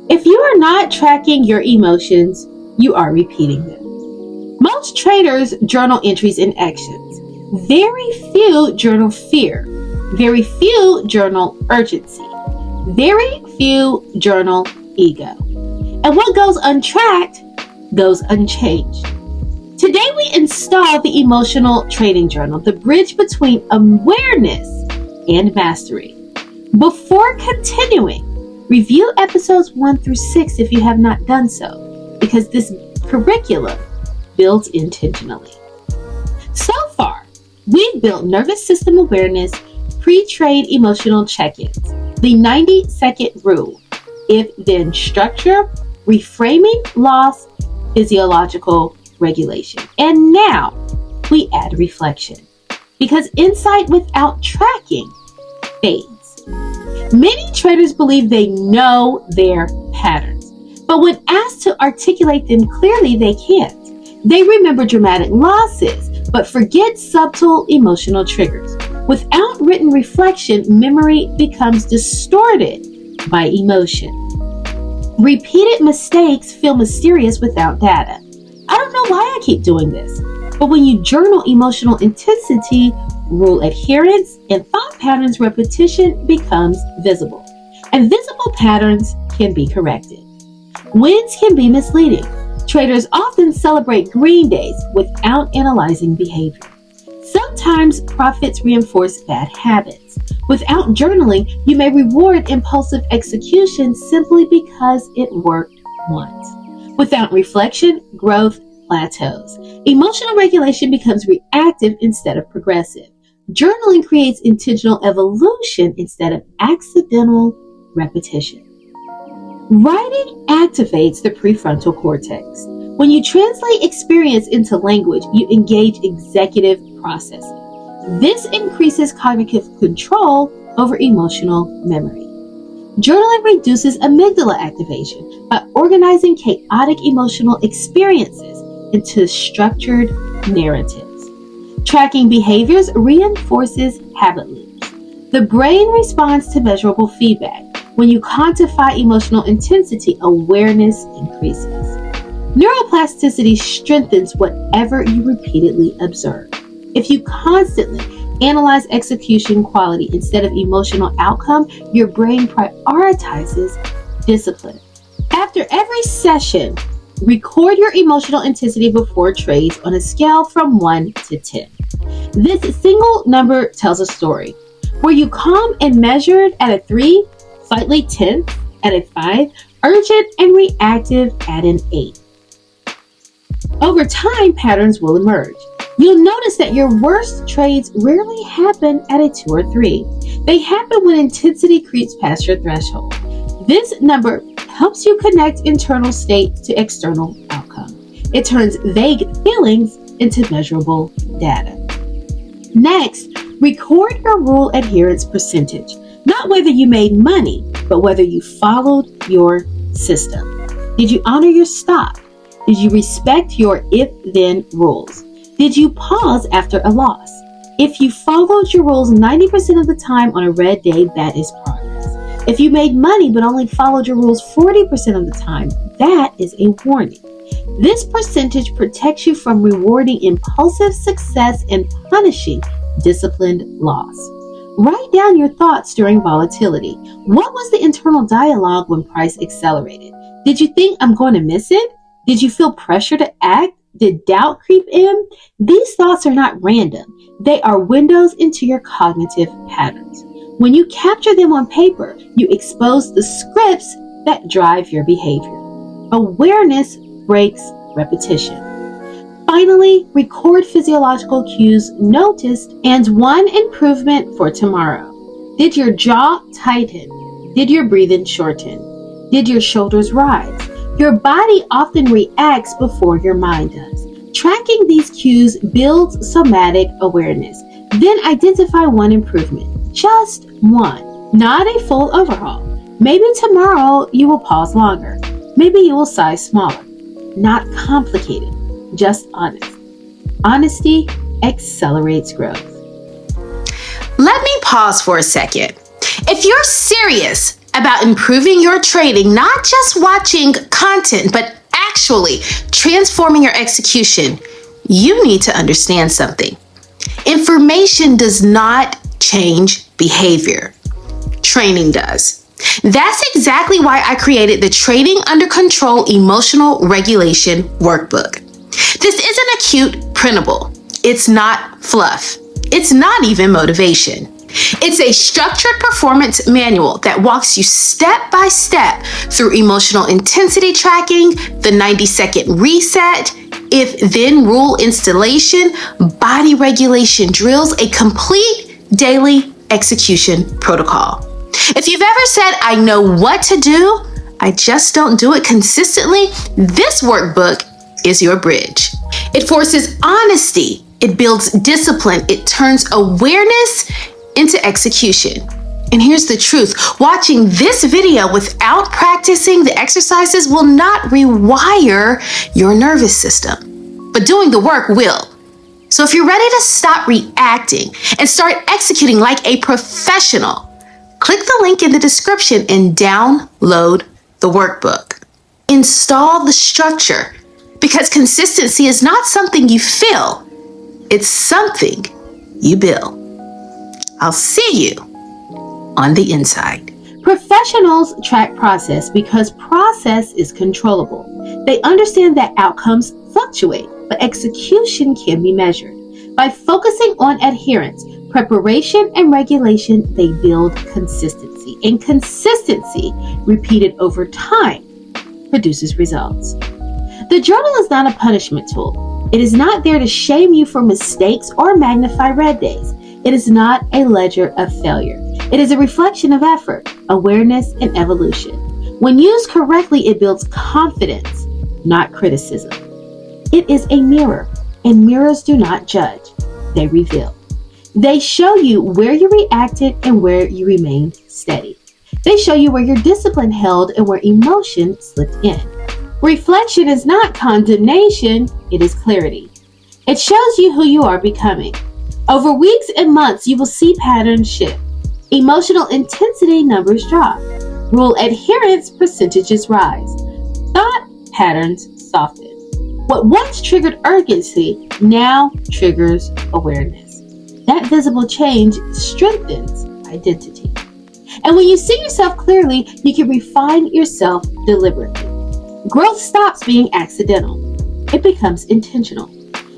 If you are not tracking your emotions, you are repeating them. Most traders journal entries and actions. Very few journal fear. Very few journal urgency. Very few journal ego. And what goes untracked goes unchanged. Today we install the emotional trading journal, the bridge between awareness and mastery. Before continuing, review episodes 1 through 6 if you have not done so, because this curriculum builds intentionally. So far, we've built nervous system awareness, pre-trade emotional check-ins, the 90-second rule, if-then structure, reframing loss, physiological regulation. And now we add reflection, because insight without tracking fades. Many traders believe they know their patterns, but when asked to articulate them clearly, they can't. They remember dramatic losses, but forget subtle emotional triggers. Without written reflection, memory becomes distorted by emotion. Repeated mistakes feel mysterious without data. I don't know why I keep doing this, but when you journal emotional intensity, rule adherence, and thought patterns, repetition becomes visible. And visible patterns can be corrected. Wins can be misleading. Traders often celebrate green days without analyzing behavior. Sometimes profits reinforce bad habits. Without journaling, you may reward impulsive execution simply because it worked once. Without reflection, growth plateaus. Emotional regulation becomes reactive instead of progressive. Journaling creates intentional evolution instead of accidental repetition. Writing activates the prefrontal cortex. When you translate experience into language, you engage executive processing. This increases cognitive control over emotional memory. Journaling reduces amygdala activation by organizing chaotic emotional experiences into structured narratives. Tracking behaviors reinforces habit loops. The brain responds to measurable feedback. When you quantify emotional intensity, awareness increases. Neuroplasticity strengthens whatever you repeatedly observe. If you constantly analyze execution quality instead of emotional outcome, your brain prioritizes discipline. After every session, record your emotional intensity before trades on a scale from 1 to 10. This single number tells a story. Were you calm and measured at a 3, slightly tense at a 5, urgent and reactive at an 8? Over time, patterns will emerge. You'll notice that your worst trades rarely happen at a 2 or 3. They happen when intensity creeps past your threshold. This number helps you connect internal state to external outcome. It turns vague feelings into measurable data. Next, record your rule adherence percentage. Not whether you made money, but whether you followed your system. Did you honor your stop? Did you respect your if-then rules? Did you pause after a loss? If you followed your rules 90% of the time on a red day, that is progress. If you made money but only followed your rules 40% of the time, that is a warning. This percentage protects you from rewarding impulsive success and punishing disciplined loss. Write down your thoughts during volatility. What was the internal dialogue when price accelerated? Did you think I'm going to miss it? Did you feel pressure to act? Did doubt creep in? These thoughts are not random. They are windows into your cognitive patterns. When you capture them on paper, you expose the scripts that drive your behavior. Awareness breaks repetition. Finally, record physiological cues noticed and one improvement for tomorrow. Did your jaw tighten? Did your breathing shorten? Did your shoulders rise? Your body often reacts before your mind does. Tracking these cues builds somatic awareness. Then identify one improvement, just one, not a full overhaul. Maybe tomorrow you will pause longer. Maybe you will size smaller. Not complicated, just honest. Honesty accelerates growth. Let me pause for a second. If you're serious about improving your trading, not just watching content, but actually transforming your execution, you need to understand something. Information does not change behavior. Training does. That's exactly why I created the Trading Under Control Emotional Regulation Workbook. This isn't a cute printable. It's not fluff. It's not even motivation. It's a structured performance manual that walks you step by step through emotional intensity tracking, the 90-second reset, if-then rule installation, body regulation drills, a complete daily execution protocol. If you've ever said, I know what to do, I just don't do it consistently, this workbook is your bridge. It forces honesty. It builds discipline. It turns awareness into execution. And here's the truth. Watching this video without practicing the exercises will not rewire your nervous system, but doing the work will. So if you're ready to stop reacting and start executing like a professional, click the link in the description and download the workbook. Install the structure, because consistency is not something you feel, it's something you build. I'll see you on the inside. Professionals track process because process is controllable. They understand that outcomes fluctuate, but execution can be measured. By focusing on adherence, preparation, and regulation, they build consistency. And consistency, repeated over time, produces results. The journal is not a punishment tool. It is not there to shame you for mistakes or magnify red days. It is not a ledger of failure. It is a reflection of effort, awareness, and evolution. When used correctly, it builds confidence, not criticism. It is a mirror, and mirrors do not judge. They reveal. They show you where you reacted and where you remained steady. They show you where your discipline held and where emotion slipped in. Reflection is not condemnation, it is clarity. It shows you who you are becoming. Over weeks and months, you will see patterns shift. Emotional intensity numbers drop. Rule adherence percentages rise. Thought patterns soften. What once triggered urgency now triggers awareness. That visible change strengthens identity. And when you see yourself clearly, you can refine yourself deliberately. Growth stops being accidental. It becomes intentional.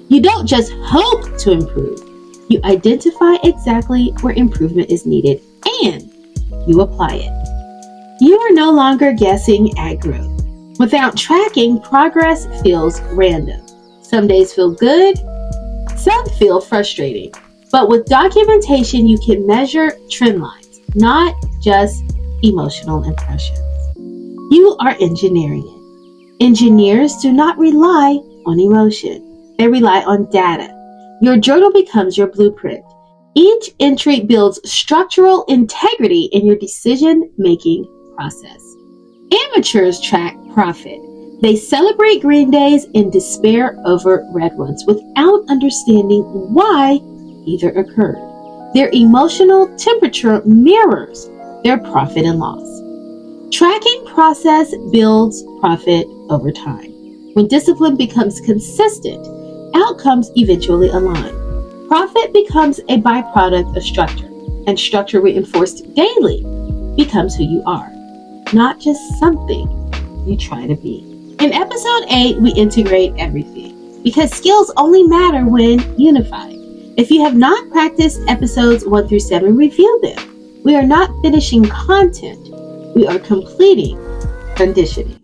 You don't just hope to improve. You identify exactly where improvement is needed and you apply it. You are no longer guessing at growth. Without tracking, progress feels random. Some days feel good, some feel frustrating. But with documentation, you can measure trend lines, not just emotional impressions. You are engineering it. Engineers do not rely on emotion. They rely on data. Your journal becomes your blueprint. Each entry builds structural integrity in your decision-making process. Amateurs track profit. They celebrate green days and despair over red ones without understanding why either occurred. Their emotional temperature mirrors their profit and loss. Tracking process builds profit over time. When discipline becomes consistent, outcomes eventually align. Profit becomes a byproduct of structure, and structure reinforced daily becomes who you are, not just something you try to be. In episode 8, we integrate everything because skills only matter when unified. If you have not practiced episodes 1 through 7, review them. We are not finishing content. We are completing conditioning.